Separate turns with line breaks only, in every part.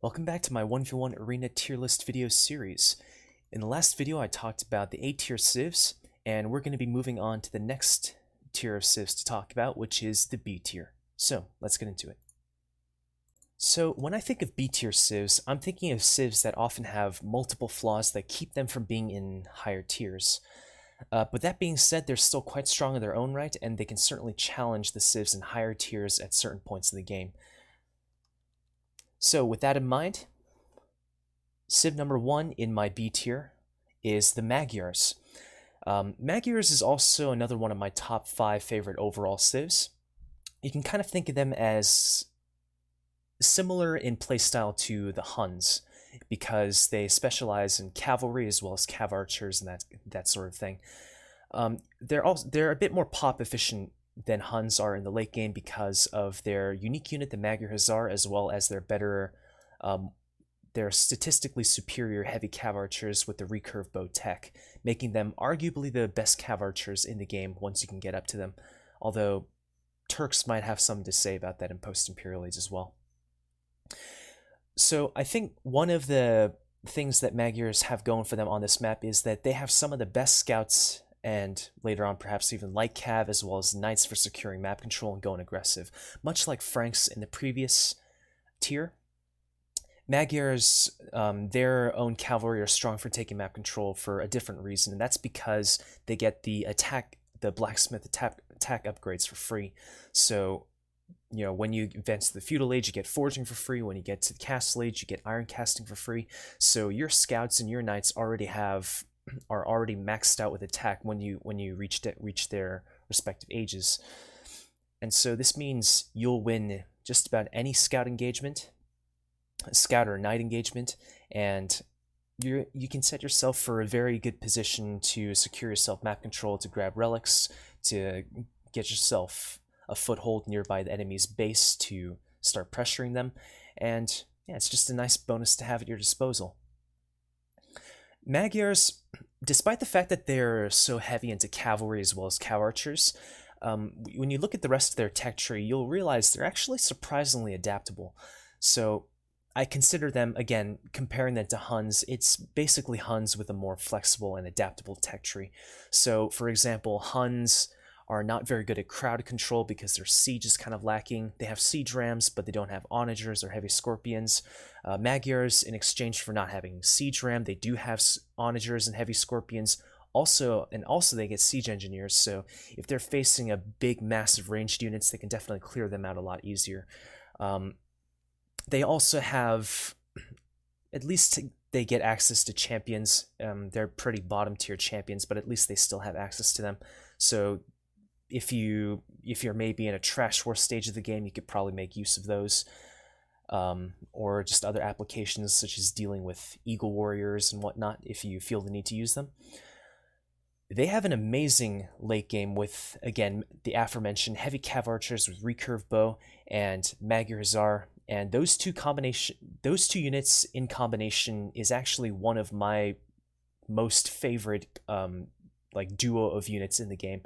Welcome back to my 1v1 Arena tier list video series. In the last video I talked about the A tier civs, and we're going to be moving on to the next tier of civs to talk about, which is the B tier. So let's get into it. So when I think of B tier civs, I'm thinking of civs that often have multiple flaws that keep them from being in higher tiers. But that being said, they're still quite strong in their own right, and they can certainly challenge the civs in higher tiers at certain points in the game. So with that in mind, civ number 1 in my B tier is the Magyars. Magyars is also another one of my top 5 favorite overall civs. You can kind of think of them as similar in playstyle to the Huns, because they specialize in cavalry as well as cav archers and that sort of thing. They're a bit more pop efficient than Huns are in the late game because of their unique unit, the Magyars, as well as their statistically superior heavy cav archers with the recurve bow tech, making them arguably the best cav archers in the game once you can get up to them, although Turks might have something to say about that in post-Imperial Age as well. So I think one of the things that Magyars have going for them on this map is that they have some of the best scouts and later on perhaps even light cav as well as knights for securing map control and going aggressive. Much like Franks in the previous tier, Magyars, their own cavalry are strong for taking map control for a different reason, and that's because they get the blacksmith attack upgrades for free. So, you know, when you advance to the feudal age, you get forging for free. When you get to the castle age, you get iron casting for free. So your scouts and your knights are already maxed out with attack when you reach their respective ages. And so this means you'll win just about any scout engagement, scout or knight engagement, and you can set yourself for a very good position to secure yourself map control, to grab relics, to get yourself a foothold nearby the enemy's base to start pressuring them, and yeah, it's just a nice bonus to have at your disposal. Magyars, despite the fact that they're so heavy into cavalry as well as cav archers, when you look at the rest of their tech tree, you'll realize they're actually surprisingly adaptable. So I consider them, again, comparing them to Huns, it's basically Huns with a more flexible and adaptable tech tree. So, for example, Huns are not very good at crowd control because their siege is kind of lacking. They have siege rams, but they don't have onagers or heavy scorpions. Magyars, in exchange for not having siege ram, they do have onagers and heavy scorpions. Also they get siege engineers, so if they're facing a big, massive ranged units, they can definitely clear them out a lot easier. They also have, at least they get access to champions. They're pretty bottom tier champions, but at least they still have access to them. So if you're maybe in a trash war stage of the game, you could probably make use of those, or just other applications such as dealing with eagle warriors and whatnot if you feel the need to use them. They have an amazing late game with, again, the aforementioned heavy cav archers with recurve bow and Magyars, and those two units in combination is actually one of my most favorite like duo of units in the game.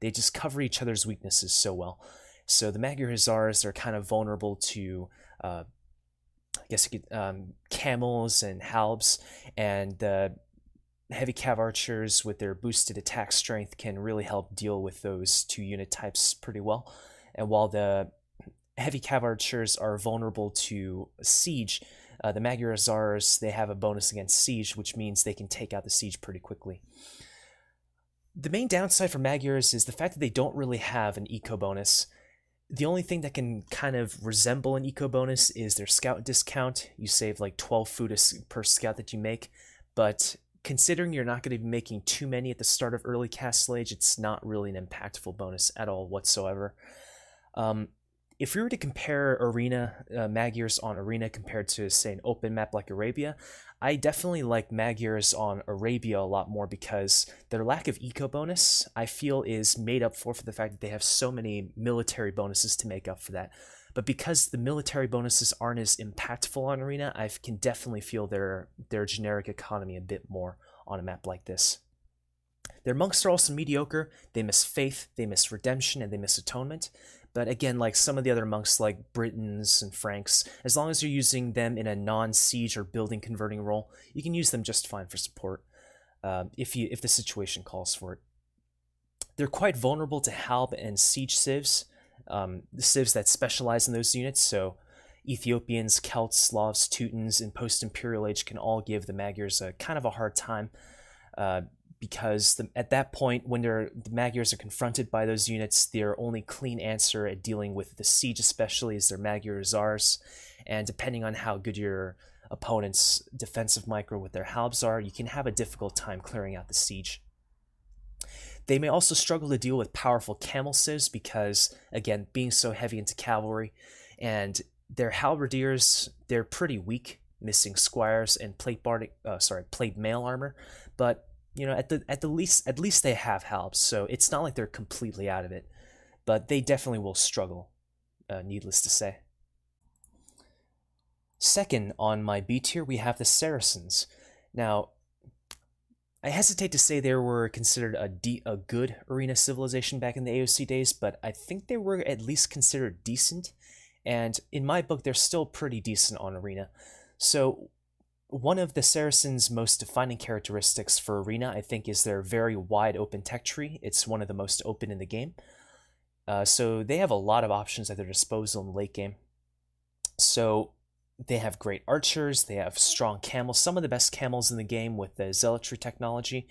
They just cover each other's weaknesses so well. So the Magyars are kind of vulnerable to, I guess you could, camels and halbs, and the heavy cav archers with their boosted attack strength can really help deal with those two unit types pretty well. And while the heavy cav archers are vulnerable to siege, the Magyars, they have a bonus against siege, which means they can take out the siege pretty quickly. The main downside for Magyars is the fact that they don't really have an eco bonus. The only thing that can kind of resemble an eco bonus is their scout discount. You save like 12 food per scout that you make, but considering you're not going to be making too many at the start of early Castle Age, it's not really an impactful bonus at all whatsoever. If we were to compare Magyars on Arena compared to, say, an open map like Arabia, I definitely like Magyars on Arabia a lot more because their lack of eco bonus, I feel, is made up for the fact that they have so many military bonuses to make up for that. But because the military bonuses aren't as impactful on Arena, I can definitely feel their generic economy a bit more on a map like this. Their monks are also mediocre. They miss faith, they miss redemption, and they miss atonement. But again, like some of the other monks, like Britons and Franks, as long as you're using them in a non-siege or building converting role, you can use them just fine for support if the situation calls for it. They're quite vulnerable to halb and siege civs, the civs that specialize in those units. So Ethiopians, Celts, Slavs, Teutons in post-imperial age can all give the Magyars a kind of a hard time. Because at that point, when the Magyars are confronted by those units, their only clean answer at dealing with the siege especially is their Magyar Czars, and depending on how good your opponent's defensive micro with their halbs are, you can have a difficult time clearing out the siege. They may also struggle to deal with powerful camel civs because, again, being so heavy into cavalry, and their halberdiers, they're pretty weak, missing squires and plate mail armor, but at least they have halbs, so it's not like they're completely out of it, but they definitely will struggle, needless to say. Second on my B tier, we have the Saracens. Now, I hesitate to say they were considered a good arena civilization back in the AOC days, but I think they were at least considered decent, and in my book, they're still pretty decent on arena. So one of the Saracens' most defining characteristics for arena, I think, is their very wide open tech tree. It's one of the most open in the game. So they have a lot of options at their disposal in the late game. So they have great archers, they have strong camels, some of the best camels in the game with the zealotry technology.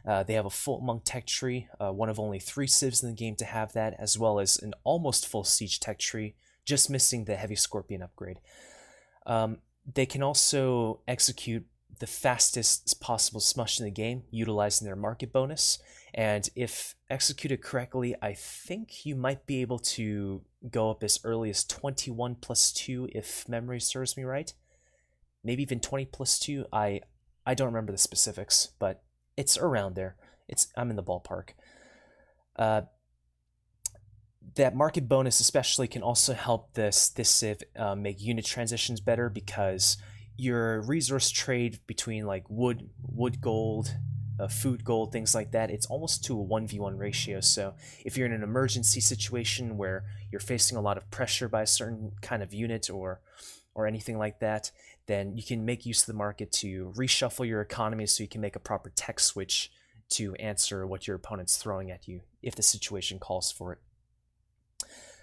They have a full monk tech tree, one of only 3 civs in the game to have that, as well as an almost full siege tech tree, just missing the heavy scorpion upgrade. They can also execute the fastest possible smush in the game, utilizing their market bonus. And if executed correctly, I think you might be able to go up as early as 21 plus 2 if memory serves me right. Maybe even 20 plus 2. I don't remember the specifics, but it's around there. I'm in the ballpark. That market bonus especially can also help this civ make unit transitions better, because your resource trade between like wood gold, food gold, things like that, it's almost to a 1v1 ratio. So if you're in an emergency situation where you're facing a lot of pressure by a certain kind of unit or anything like that, then you can make use of the market to reshuffle your economy so you can make a proper tech switch to answer what your opponent's throwing at you if the situation calls for it.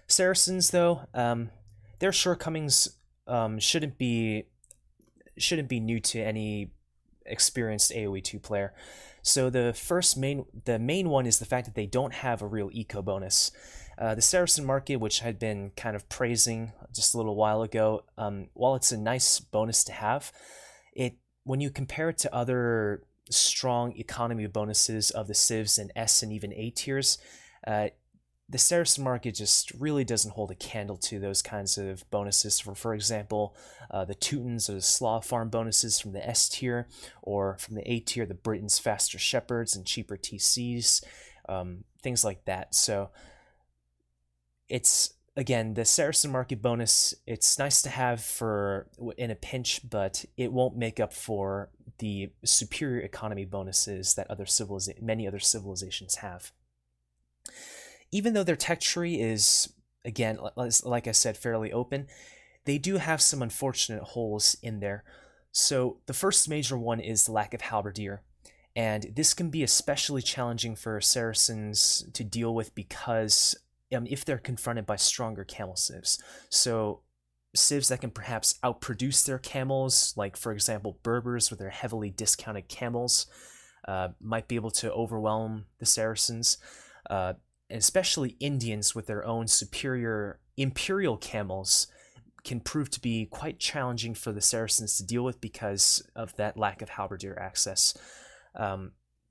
Saracens, though, their shortcomings shouldn't be new to any experienced AoE 2 player. So the main one is the fact that they don't have a real eco bonus. The Saracen market, which I'd been kind of praising just a little while ago, while it's a nice bonus to have, when you compare it to other strong economy bonuses of the civs and S and even A tiers, the Saracen market just really doesn't hold a candle to those kinds of bonuses. For example, the Teutons or the Slav farm bonuses from the S tier, or from the A tier, the Britons faster shepherds and cheaper TCs, things like that. So it's, again, the Saracen market bonus, it's nice to have in a pinch, but it won't make up for the superior economy bonuses that many other civilizations have. Even though their tech tree is, again, like I said, fairly open, they do have some unfortunate holes in there. So the first major one is the lack of halberdier, and this can be especially challenging for Saracens to deal with because if they're confronted by stronger camel civs. So civs that can perhaps outproduce their camels, like for example Berbers with their heavily discounted camels, might be able to overwhelm the Saracens. And especially Indians with their own superior imperial camels can prove to be quite challenging for the Saracens to deal with because of that lack of halberdier access.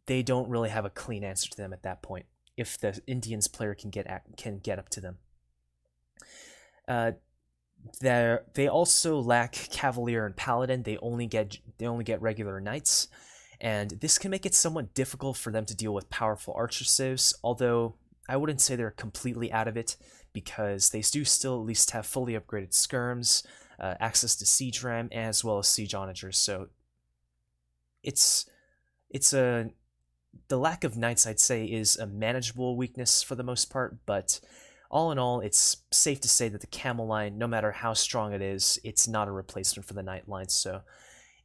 They don't really have a clean answer to them at that point if the Indians player can get up to them. They also lack Cavalier and Paladin. They only get regular knights, and this can make it somewhat difficult for them to deal with powerful archer civs, although I wouldn't say they're completely out of it, because they do still at least have fully upgraded skirms, access to siege ram, as well as siege onagers. So it's a the lack of knights, I'd say, is a manageable weakness for the most part, but all in all, it's safe to say that the camel line, no matter how strong it is, it's not a replacement for the knight line. So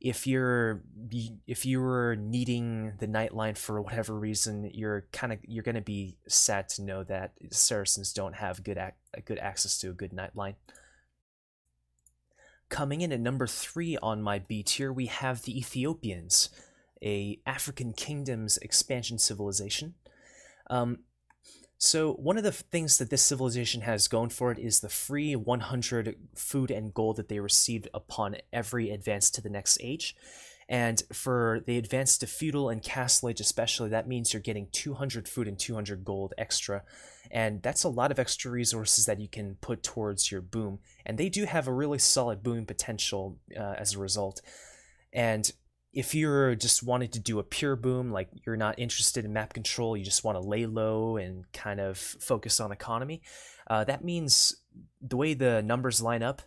if you're needing the knight line for whatever reason, you're going to be sad to know that Saracens don't have good access to a good knight line. Coming in at number 3 on my B tier, we have the Ethiopians, a African kingdom's expansion civilization. So one of the things that this civilization has going for it is the free 100 food and gold that they received upon every advance to the next age. And for the advance to feudal and castle age especially, that means you're getting 200 food and 200 gold extra. And that's a lot of extra resources that you can put towards your boom. And they do have a really solid booming potential as a result. And if you're just wanting to do a pure boom, like you're not interested in map control, you just want to lay low and kind of focus on economy, that means the way the numbers line up,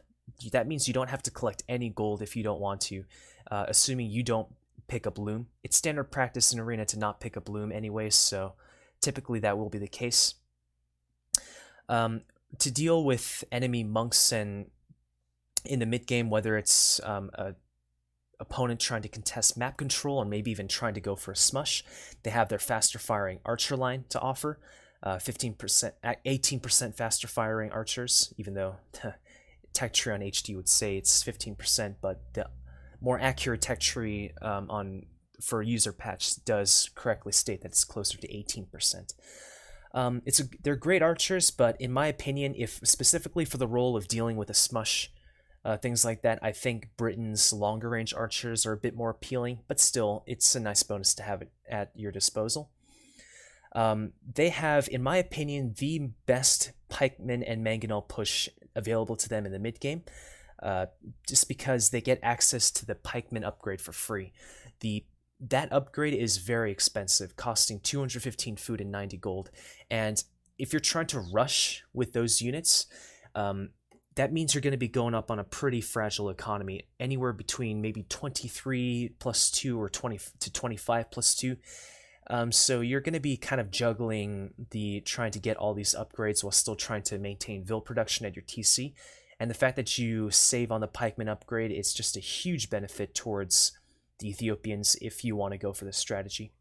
that means you don't have to collect any gold if you don't want to, assuming you don't pick up loom. It's standard practice in Arena to not pick up loom anyway, so typically that will be the case. To deal with enemy monks and in the mid game, whether it's a opponent trying to contest map control or maybe even trying to go for a smush, they have their faster firing archer line to offer. 18% faster firing archers, even though tech tree on HD would say it's 15%, but the more accurate tech tree for user patch does correctly state that it's closer to 18%. They're great archers, but in my opinion, if specifically for the role of dealing with a smush, things like that, I think Britain's longer range archers are a bit more appealing, but still, it's a nice bonus to have it at your disposal. They have, in my opinion, the best pikemen and mangonel push available to them in the mid game, just because they get access to the pikeman upgrade for free. That upgrade is very expensive, costing 215 food and 90 gold, and if you're trying to rush with those units, that means you're going to be going up on a pretty fragile economy, anywhere between maybe 23 plus 2 or 20 to 25 plus 2. So you're going to be kind of juggling trying to get all these upgrades while still trying to maintain vil production at your TC. And the fact that you save on the pikeman upgrade, it's just a huge benefit towards the Ethiopians if you want to go for this strategy.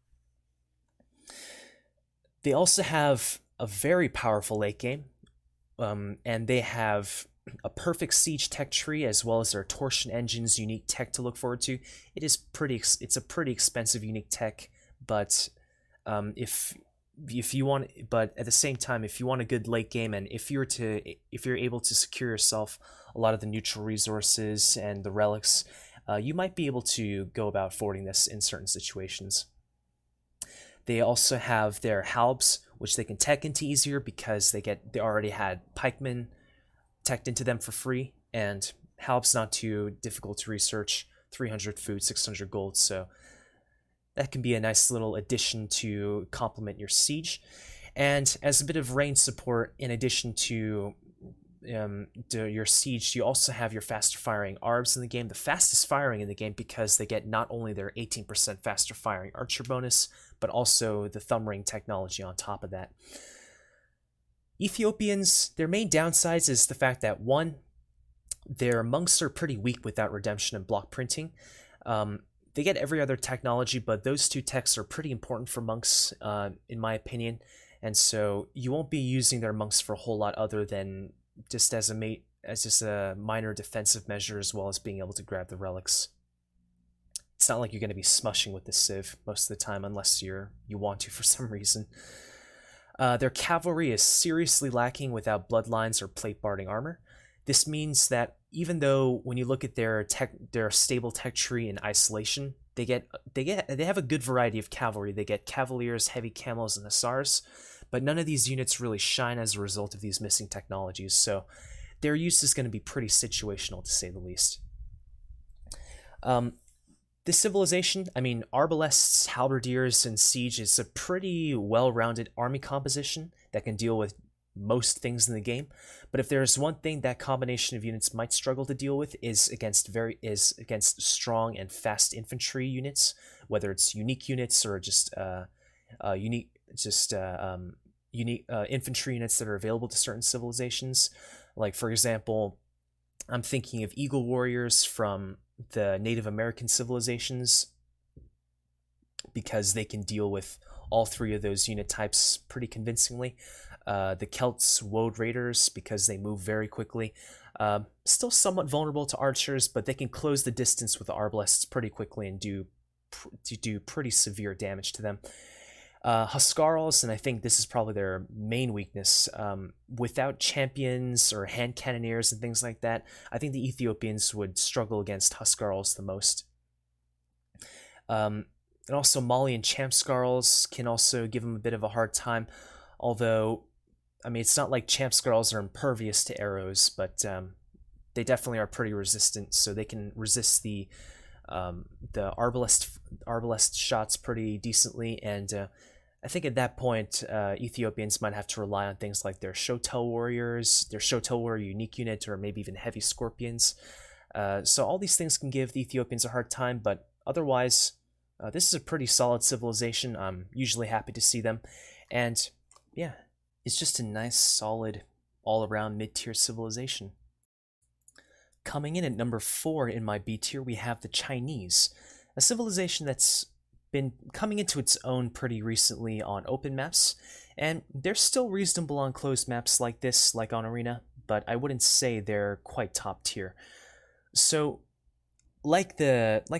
They also have a very powerful late game, and they have a perfect siege tech tree as well as their torsion engine's unique tech to look forward to. It's a pretty expensive unique tech, but if you want, but at the same time, if you want a good late game, and if you're able to secure yourself a lot of the neutral resources and the relics, you might be able to go about forwarding this in certain situations. They also have their halbs, which they can tech into easier because they already had pikemen teched into them for free, and halb's not too difficult to research. 300 food, 600 gold, so that can be a nice little addition to complement your siege. And as a bit of range support, in addition to your siege, you also have your faster firing arbs in the game, the fastest firing in the game, because they get not only their 18% faster firing archer bonus, but also the thumb ring technology on top of that. Ethiopians, their main downsides is the fact that, one, their monks are pretty weak without redemption and block printing. They get every other technology, but those two techs are pretty important for monks, in my opinion, and so you won't be using their monks for a whole lot other than just as a minor defensive measure, as well as being able to grab the relics. It's not like you're going to be smushing with the civ most of the time, unless you want to for some reason. Their cavalry is seriously lacking without bloodlines or plate barding armor. This means that even though when you look at their stable tech tree in isolation, they have a good variety of cavalry. They get cavaliers, heavy camels, and hussars, but none of these units really shine as a result of these missing technologies, so their use is going to be pretty situational, to say the least. This civilization, I mean, arbalests, halberdiers, and siege is a pretty well-rounded army composition that can deal with most things in the game, but if there's one thing that combination of units might struggle to deal with is against strong and fast infantry units, whether it's unique units or just unique, just unique infantry units that are available to certain civilizations. Like, for example, I'm thinking of Eagle Warriors from the Native American civilizations because they can deal with all three of those unit types pretty convincingly. The Celts, Woad Raiders, because they move very quickly. Still somewhat vulnerable to archers, but they can close the distance with the arbalests pretty quickly and do pretty severe damage to them. Huskarls, and I think this is probably their main weakness. Without champions or hand cannoneers and things like that, I think the Ethiopians would struggle against Huskarls the most. And also Mali and Champskarls can also give them a bit of a hard time, although, I mean, it's not like Champskarls are impervious to arrows, but they definitely are pretty resistant, so they can resist the arbalest shots pretty decently, and I think at that point, Ethiopians might have to rely on things like their Shotel Warriors, their Shotel Warrior unique unit, or maybe even Heavy Scorpions. So all these things can give the Ethiopians a hard time, but otherwise, this is a pretty solid civilization. I'm usually happy to see them. And yeah, it's just a nice, solid, all-around mid-tier civilization. Coming in at number 4 in my B tier, we have the Chinese, a civilization that's been coming into its own pretty recently on open maps, and they're still reasonable on closed maps like this, like on Arena, but I wouldn't say they're quite top tier. So, like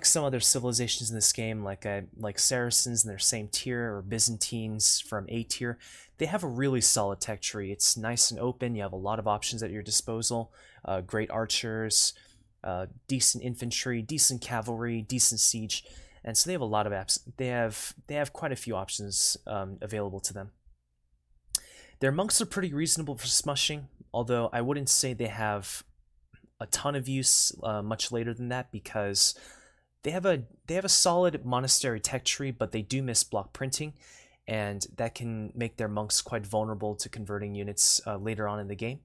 some other civilizations in this game, like Saracens in their same tier, or Byzantines from A tier, they have a really solid tech tree. It's nice and open. You have a lot of options at your disposal. Great archers, decent infantry, decent cavalry, decent siege, and so they have a lot of apps. They have quite a few options available to them. Their monks are pretty reasonable for smushing, although I wouldn't say they have a ton of use much later than that, because they have a solid monastery tech tree, but they do miss block printing, and that can make their monks quite vulnerable to converting units later on in the game.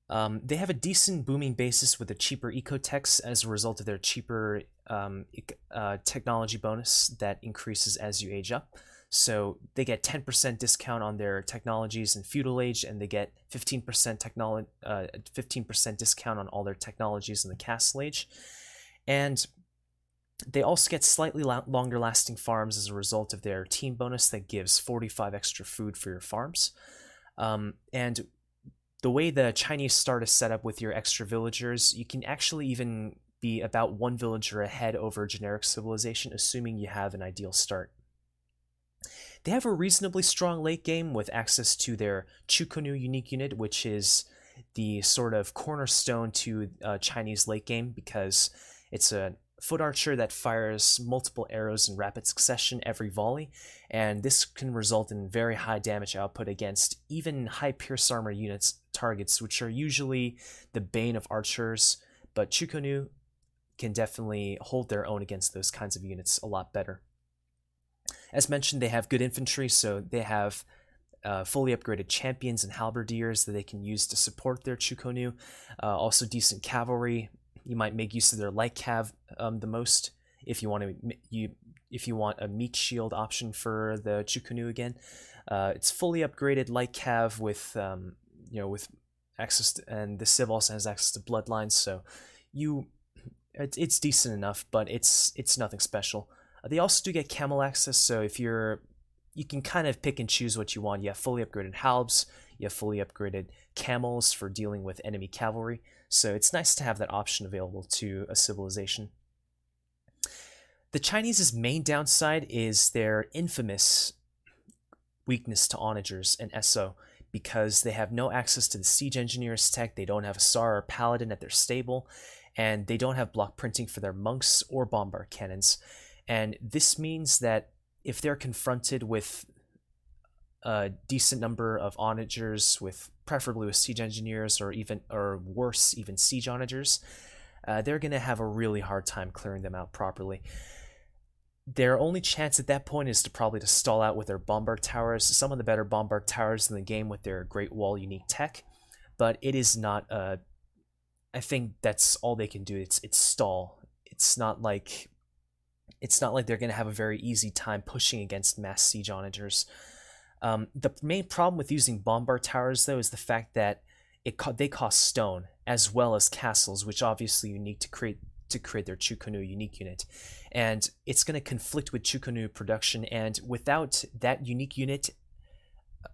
They have a decent booming basis with a cheaper ecotechs as a result of their cheaper technology bonus that increases as you age up. So they get 10% discount on their technologies in feudal age, and they get 15% discount on all their technologies in the castle age. And they also get slightly longer lasting farms as a result of their team bonus that gives 45 extra food for your farms. And the way the Chinese start is set up with your extra villagers, you can actually even be about one villager ahead over generic civilization, assuming you have an ideal start. They have a reasonably strong late game with access to their Chukonu unique unit, which is the sort of cornerstone to Chinese late game, because it's a foot archer that fires multiple arrows in rapid succession every volley, and this can result in very high damage output against even high pierce armor units targets, which are usually the bane of archers, but Chukonu can definitely hold their own against those kinds of units a lot better. As mentioned, they have good infantry, so they have fully upgraded champions and halberdiers that they can use to support their Chukonu. Also decent cavalry. You might make use of their light cav the most if you want a meat shield option for the Chukonu again. It's fully upgraded light cav with with access to, and the civ also has access to bloodlines, so it's decent enough, but it's nothing special. They also do get camel access, so if you can kind of pick and choose what you want. You have fully upgraded halbs, you have fully upgraded camels for dealing with enemy cavalry, so it's nice to have that option available to a civilization. The Chinese's main downside is their infamous weakness to onagers and SO, because they have no access to the siege engineer's tech, they don't have a Sar or paladin at their stable, and they don't have block printing for their monks or bombard cannons. And this means that if they're confronted with a decent number of onagers, preferably with siege engineers, or worse, even siege onagers, they're going to have a really hard time clearing them out properly. Their only chance at that point is to stall out with their bombard towers, some of the better bombard towers in the game with their Great Wall unique tech, but it is not I think that's all they can do. It's stall. It's not like It's not like they're going to have a very easy time pushing against mass siege onagers. The main problem with using bombard towers, though, is the fact that they cost stone as well as castles, which obviously you need to create their Chukunu unique unit, and it's going to conflict with Chukunu production. And without that unique unit,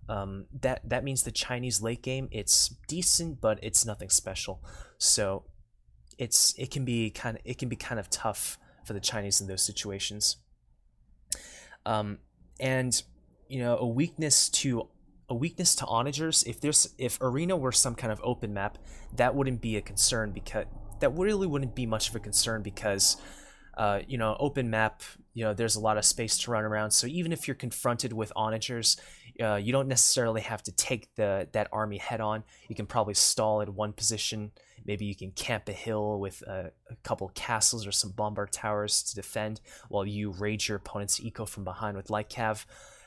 that means the Chinese late game, it's decent, but it's nothing special. So it can be kind of tough for the Chinese in those situations. And a weakness to onagers, if arena were some kind of open map, that wouldn't be a concern, because that really wouldn't be much of a concern, because open map, there's a lot of space to run around. So even if you're confronted with onagers, you don't necessarily have to take that army head on. You can probably stall at one position. Maybe you can camp a hill with a couple castles or some bombard towers to defend, while you raid your opponent's eco from behind with light cav.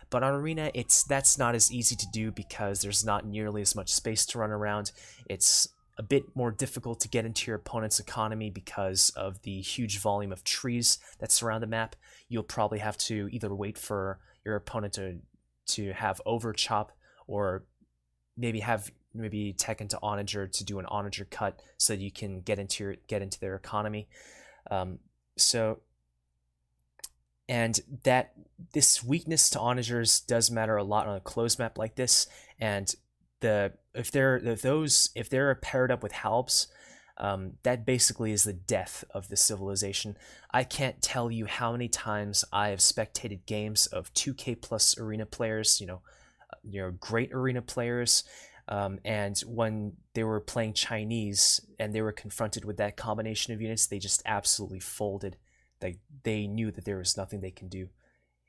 But on arena, that's not as easy to do, because there's not nearly as much space to run around. It's a bit more difficult to get into your opponent's economy because of the huge volume of trees that surround the map. You'll probably have to either wait for your opponent to have overchop, or maybe tech into onager to do an onager cut so that you can get into their economy. And that this weakness to onagers does matter a lot on a closed map like this. And if they're paired up with halbs, that basically is the death of the civilization. I can't tell you how many times I have spectated games of 2K plus arena players, great arena players, and when they were playing Chinese and they were confronted with that combination of units, they just absolutely folded. They knew that there was nothing they can do,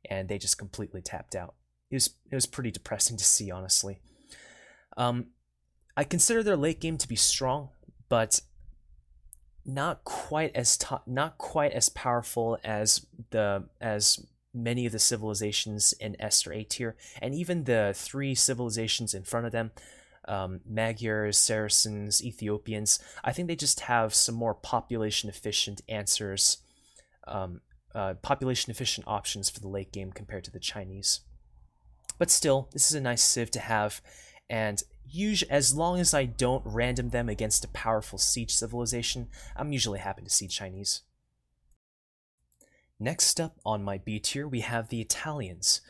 and they just completely tapped out. It was pretty depressing to see, honestly. I consider their late game to be strong, but not quite as powerful as many of the civilizations in S or A tier, and even the 3 civilizations in front of them, Magyars, Saracens, Ethiopians. I think they just have some more population efficient answers, population efficient options for the late game compared to the Chinese. But still, this is a nice civ to have, and as long as I don't random them against a powerful siege civilization, I'm usually happy to see Chinese. Next up on my B tier, we have the Italians.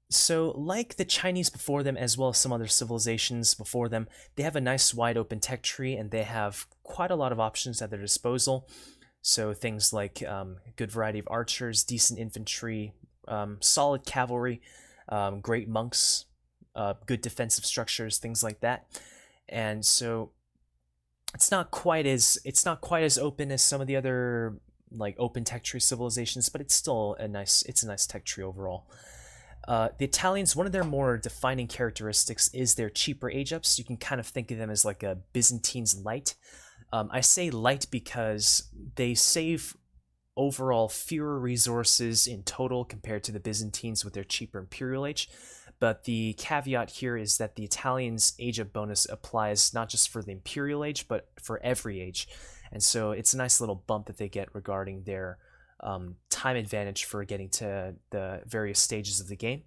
So, like the Chinese before them, as well as some other civilizations before them, they have a nice wide open tech tree, and they have quite a lot of options at their disposal. So things like good variety of archers, decent infantry, solid cavalry, great monks, good defensive structures, things like that. And so it's not quite as open as some of the other like open tech tree civilizations, but it's still a nice tech tree overall. The Italians, one of their more defining characteristics is their cheaper age ups. You can kind of think of them as like a Byzantines light. I say light because they save overall fewer resources in total compared to the Byzantines with their cheaper imperial age. But the caveat here is that the Italians' age up bonus applies not just for the imperial age, but for every age. And so it's a nice little bump that they get regarding their time advantage for getting to the various stages of the game.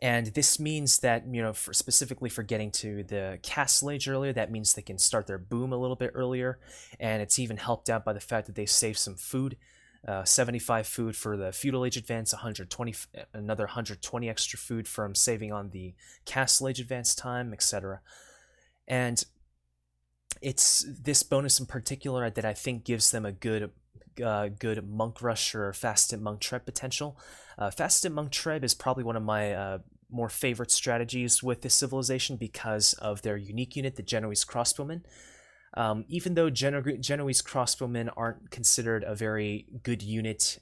And this means that, specifically for getting to the castle age earlier, that means they can start their boom a little bit earlier. And it's even helped out by the fact that they save some food. 75 food for the feudal age advance, another 120 extra food from saving on the castle age advance time, etc. And it's this bonus in particular that I think gives them a good monk rush or fast hit monk treb potential. Fast hit monk treb is probably one of my more favorite strategies with this civilization because of their unique unit, the Genoese crossbowmen. Even though Genoese crossbowmen aren't considered a very good unit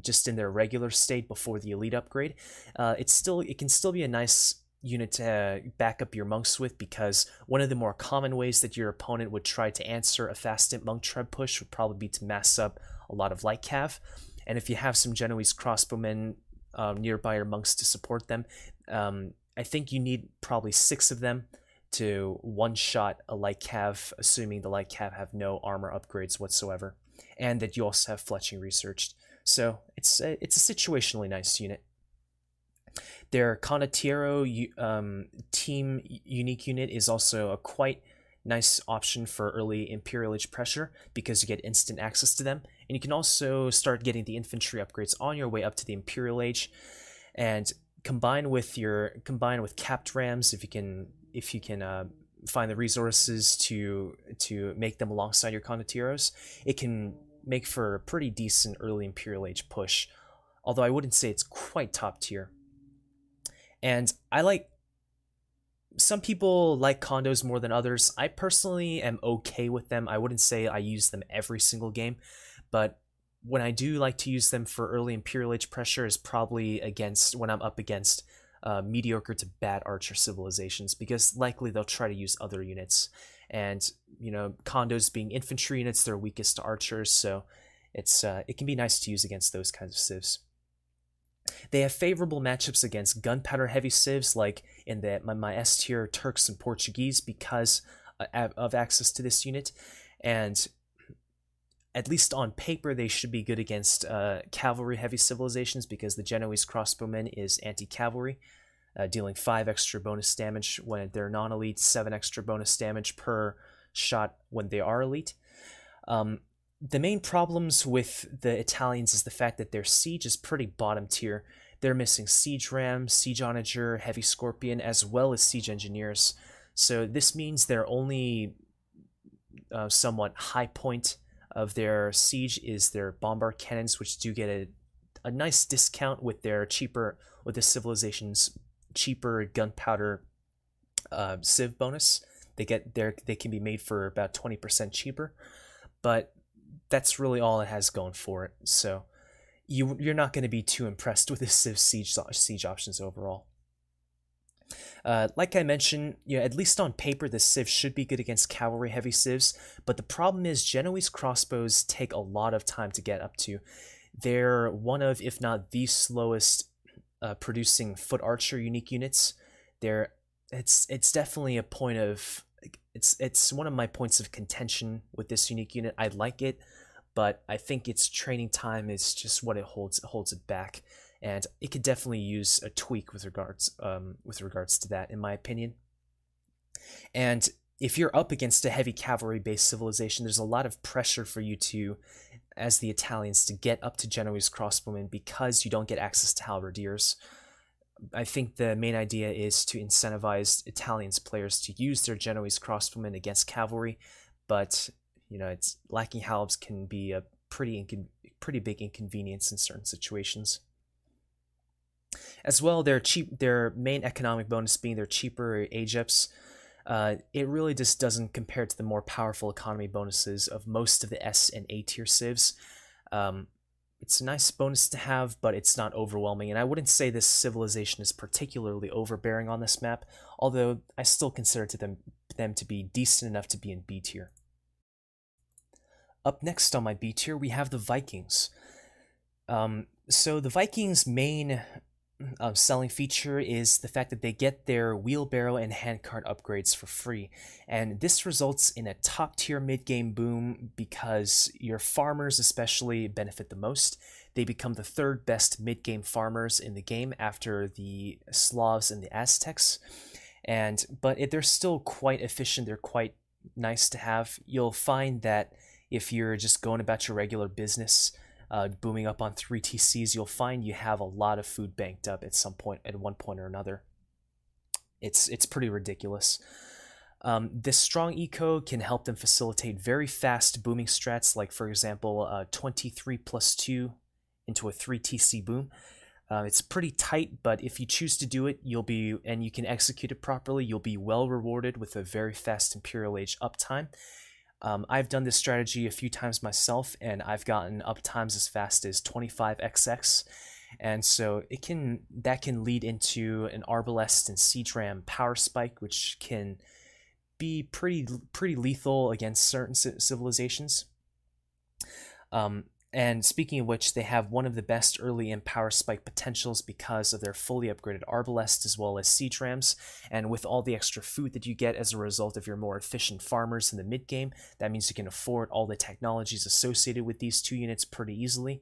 just in their regular state before the elite upgrade, it can still be a nice unit to back up your monks with, because one of the more common ways that your opponent would try to answer a fast stint monk treb push would probably be to mass up a lot of light cav. And if you have some Genoese crossbowmen nearby your monks to support them, I think you need probably 6 of them to one-shot a light cav, assuming the light cav have no armor upgrades whatsoever, and that you also have fletching researched. So it's a situationally nice unit. Their Condottiero team unique unit is also a quite nice option for early Imperial Age pressure because you get instant access to them, and you can also start getting the infantry upgrades on your way up to the Imperial Age. And combined with capped rams, if you can find the resources to make them alongside your Condottieros, it can make for a pretty decent early Imperial Age push. Although I wouldn't say it's quite top tier. And some people like condos more than others. I personally am okay with them. I wouldn't say I use them every single game, but when I do like to use them for early Imperial Age pressure is probably when I'm up against mediocre to bad archer civilizations, because likely they'll try to use other units. And, condos being infantry units, they're weakest to archers, so it can be nice to use against those kinds of civs. They have favorable matchups against gunpowder heavy civs, like in my S tier Turks and Portuguese, because of access to this unit. And at least on paper, they should be good against cavalry heavy civilizations, because the Genoese crossbowman is anti-cavalry, dealing 5 extra bonus damage when they're non-elite, 7 extra bonus damage per shot when they are elite. The main problems with the Italians is the fact that their siege is pretty bottom tier. They're missing siege ram, siege onager, heavy scorpion, as well as siege engineers. So this means their only somewhat high point of their siege is their bombard cannons, which do get a nice discount with the civilization's cheaper gunpowder civ bonus. They can be made for about 20% cheaper, but that's really all it has going for it. So you're not going to be too impressed with the civ siege options overall. Like I mentioned, at least on paper, the civ should be good against cavalry heavy civs, but the problem is Genoese crossbows take a lot of time to get up to. They're one of, if not the slowest producing foot archer unique units. It's definitely a point of it's one of my points of contention with this unique unit. I like it, but I think its training time is just what it holds it back, and it could definitely use a tweak with regards to that, in my opinion. And if you're up against a heavy cavalry-based civilization, there's a lot of pressure for you to, as the Italians, to get up to Genoese crossbowmen because you don't get access to halberdiers. I think the main idea is to incentivize Italians players to use their Genoese crossbowmen against cavalry, but it's lacking halbs can be a pretty big inconvenience in certain situations. As well, their main economic bonus being their cheaper AGEPs. It really just doesn't compare to the more powerful economy bonuses of most of the S and A tier civs. It's a nice bonus to have, but it's not overwhelming, and I wouldn't say this civilization is particularly overbearing on this map, although I still consider them to be decent enough to be in B tier. Up next on my B tier, we have the Vikings. So the Vikings' main selling feature is the fact that they get their wheelbarrow and handcart upgrades for free, and this results in a top tier mid-game boom because your farmers especially benefit the most. They become the third best mid-game farmers in the game after the Slavs and the Aztecs, but they're still quite efficient. They're quite nice to have. You'll find that if you're just going about your regular business, booming up on 3 TCs, you'll find you have a lot of food banked up at one point or another. It's pretty ridiculous. This strong eco can help them facilitate very fast booming strats, like for example 23 plus 2 into a 3 TC boom. It's pretty tight, but if you choose to do it, and you can execute it properly, you'll be well rewarded with a very fast Imperial Age uptime. I've done this strategy a few times myself, and I've gotten up times as fast as 25xx, and so that can lead into an Arbalest and Siege Ram power spike, which can be pretty lethal against certain civilizations. And speaking of which, they have one of the best early in power spike potentials because of their fully upgraded arbalest as well as siege rams. And with all the extra food that you get as a result of your more efficient farmers in the mid game, that means you can afford all the technologies associated with these two units pretty easily.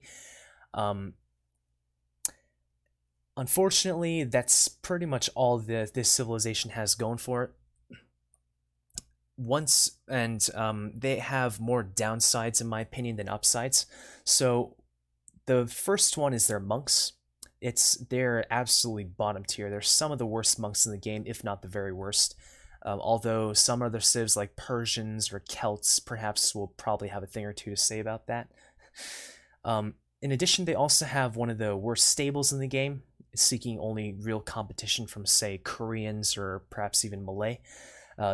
Unfortunately, that's pretty much all this civilization has going for it. They have more downsides in my opinion than upsides. So the first one is their monks. They're absolutely bottom tier. They're some of the worst monks in the game, if not the very worst. Although some other civs like Persians or Celts perhaps will probably have a thing or two to say about that. In addition, they also have one of the worst stables in the game, seeking only real competition from, say, Koreans or perhaps even Malay.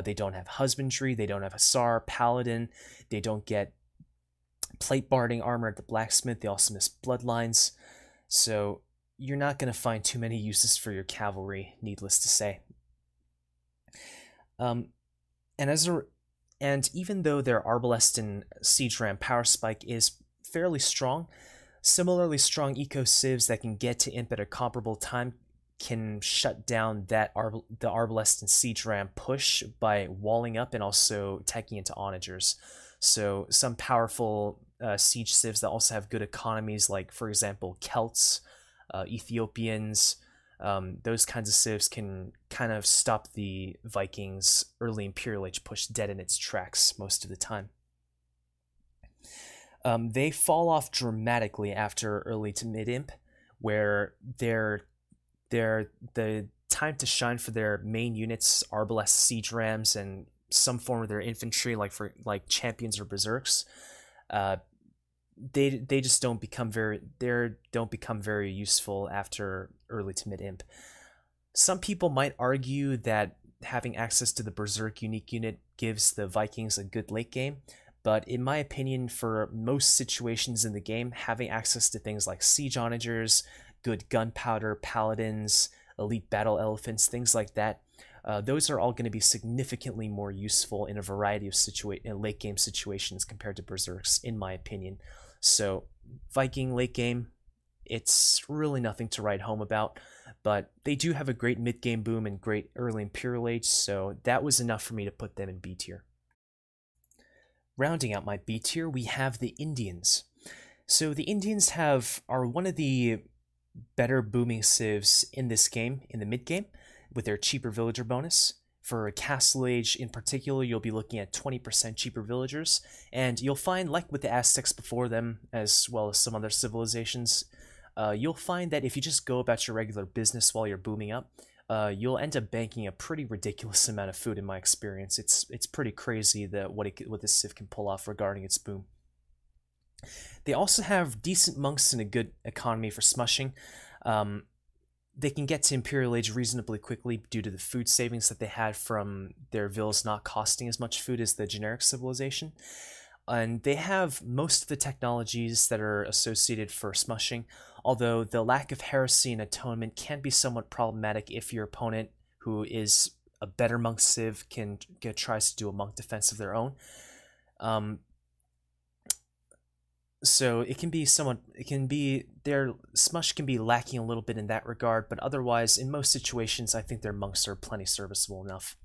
They don't have husbandry, they don't have Hussar, Paladin, they don't get plate barding armor at the blacksmith, they also miss bloodlines. So you're not going to find too many uses for your cavalry, needless to say. And even though their arbalest and siege ram power spike is fairly strong, similarly strong eco civs that can get to imp at a comparable time can shut down the arbalest and siege ram push by walling up and also teching into onagers. So some powerful siege civs that also have good economies, like for example Celts, Ethiopians, those kinds of civs can kind of stop the Vikings' early Imperial Age push dead in its tracks most of the time. They fall off dramatically after early to mid imp, where the time to shine for their main units, arbalest, siege rams, and some form of their infantry, like champions or berserks, they just don't become very useful after early to mid imp. Some people might argue that having access to the berserk unique unit gives the Vikings a good late game, but in my opinion, for most situations in the game, having access to things like siege onagers, good gunpowder, paladins, elite battle elephants, things like that, those are all going to be significantly more useful in a variety of late game situations compared to berserks, in my opinion. So Viking late game, it's really nothing to write home about, but they do have a great mid game boom and great early Imperial Age, so that was enough for me to put them in B tier. Rounding out my B tier, we have the Indians. So the Indians are one of the better booming civs in this game, in the mid game, with their cheaper villager bonus. For Castle Age in particular, you'll be looking at 20% cheaper villagers, and you'll find, like with the Aztecs before them, as well as some other civilizations, you'll find that if you just go about your regular business while you're booming up, you'll end up banking a pretty ridiculous amount of food in my experience. It's pretty crazy what this civ can pull off regarding its boom. They also have decent monks and a good economy for smushing. They can get to Imperial Age reasonably quickly due to the food savings that they had from their villas not costing as much food as the generic civilization. And they have most of the technologies that are associated for smushing, although the lack of heresy and atonement can be somewhat problematic if your opponent, who is a better monk civ, tries to do a monk defense of their own. So their smush can be lacking a little bit in that regard, but otherwise, in most situations, I think their monks are plenty serviceable enough.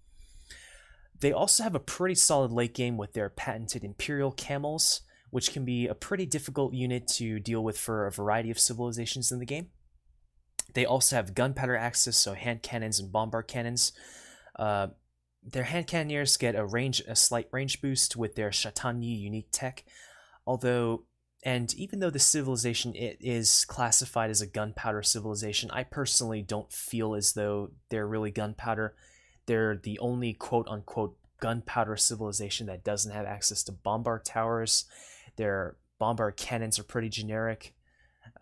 They also have a pretty solid late game with their patented Imperial Camels, which can be a pretty difficult unit to deal with for a variety of civilizations in the game. They also have gunpowder access, so hand cannons and bombard cannons. Their hand cannoneers get a slight range boost with their Chatanyi unique tech, and even though the civilization is classified as a gunpowder civilization, I personally don't feel as though they're really gunpowder. They're the only quote-unquote gunpowder civilization that doesn't have access to bombard towers. Their bombard cannons are pretty generic,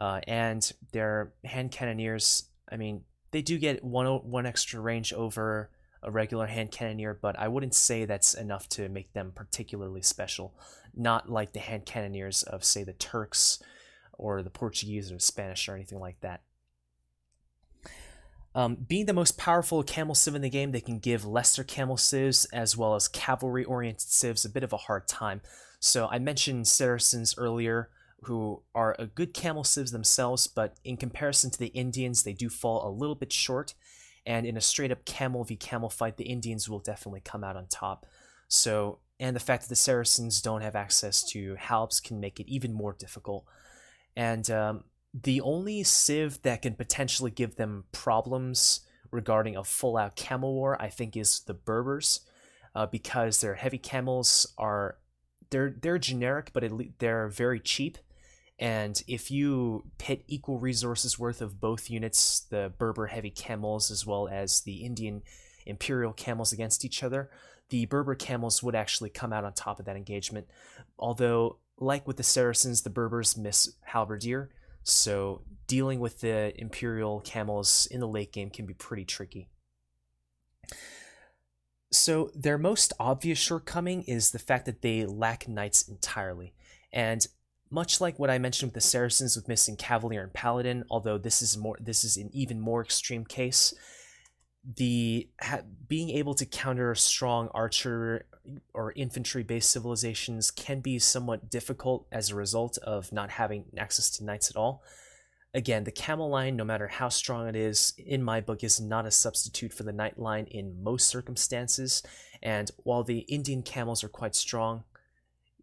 and their hand cannoneers, I mean, they do get one extra range over a regular hand cannoneer, but I wouldn't say that's enough to make them particularly special. Not like the hand cannoneers of, say, the Turks or the Portuguese or the Spanish or anything like that. Being the most powerful camel civ in the game, they can give lesser camel civs as well as cavalry-oriented civs a bit of a hard time. So I mentioned Saracens earlier, who are a good camel civs themselves, but in comparison to the Indians, they do fall a little bit short. And in a straight up camel v camel fight, the Indians will definitely come out on top. So, and the fact that the Saracens don't have access to halbs can make it even more difficult. And the only civ that can potentially give them problems regarding a full-out camel war, I think, is the Berbers, because their heavy camels are they're generic, but they're very cheap. And if you pit equal resources worth of both units, the Berber heavy camels as well as the Indian imperial camels against each other, the Berber camels would actually come out on top of that engagement. Although, like with the Saracens, the Berbers miss halberdier, so dealing with the imperial camels in the late game can be pretty tricky. So their most obvious shortcoming is the fact that they lack knights entirely. And much like what I mentioned with the Saracens with missing Cavalier and Paladin, although this is an even more extreme case, being able to counter strong archer or infantry-based civilizations can be somewhat difficult as a result of not having access to knights at all. Again, the camel line, no matter how strong it is, in my book, is not a substitute for the knight line in most circumstances. And while the Indian camels are quite strong,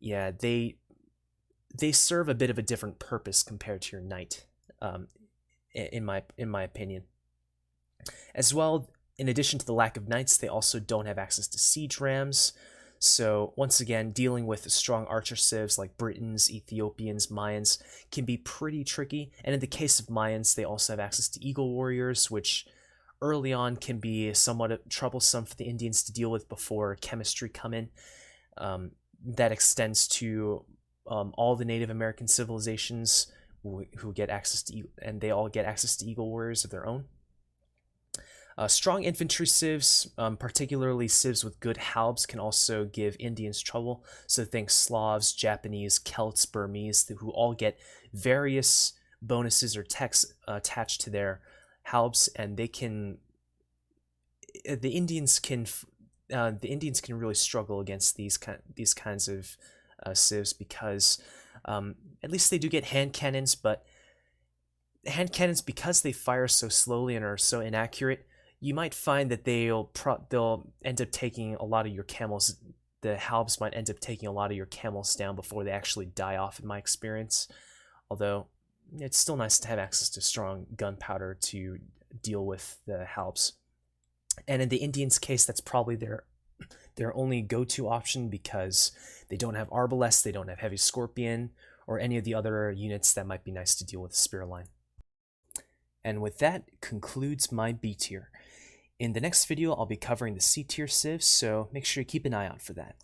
yeah, they serve a bit of a different purpose compared to your knight, in my opinion. As well, in addition to the lack of knights, they also don't have access to siege rams. So once again, dealing with strong archer civs like Britons, Ethiopians, Mayans can be pretty tricky. And in the case of Mayans, they also have access to eagle warriors, which early on can be somewhat troublesome for the Indians to deal with before chemistry come in. That extends to all the Native American civilizations who get access to, and they all get access to eagle warriors of their own. Strong infantry civs, particularly civs with good halbs, can also give Indians trouble. So think Slavs, Japanese, Celts, Burmese, who all get various bonuses or techs attached to their halbs, and the Indians can really struggle against these kinds of civs because at least they do get hand cannons, but hand cannons, because they fire so slowly and are so inaccurate, you might find that they'll end up taking a lot of your camels. The halbs might end up taking a lot of your camels down before they actually die off, in my experience. Although it's still nice to have access to strong gunpowder to deal with the halbs. And in the Indians' case, that's probably their only go-to option because they don't have Arbalest, they don't have Heavy Scorpion, or any of the other units that might be nice to deal with the Spear line. And with that concludes my B tier. In the next video, I'll be covering the C tier civs, so make sure you keep an eye out for that.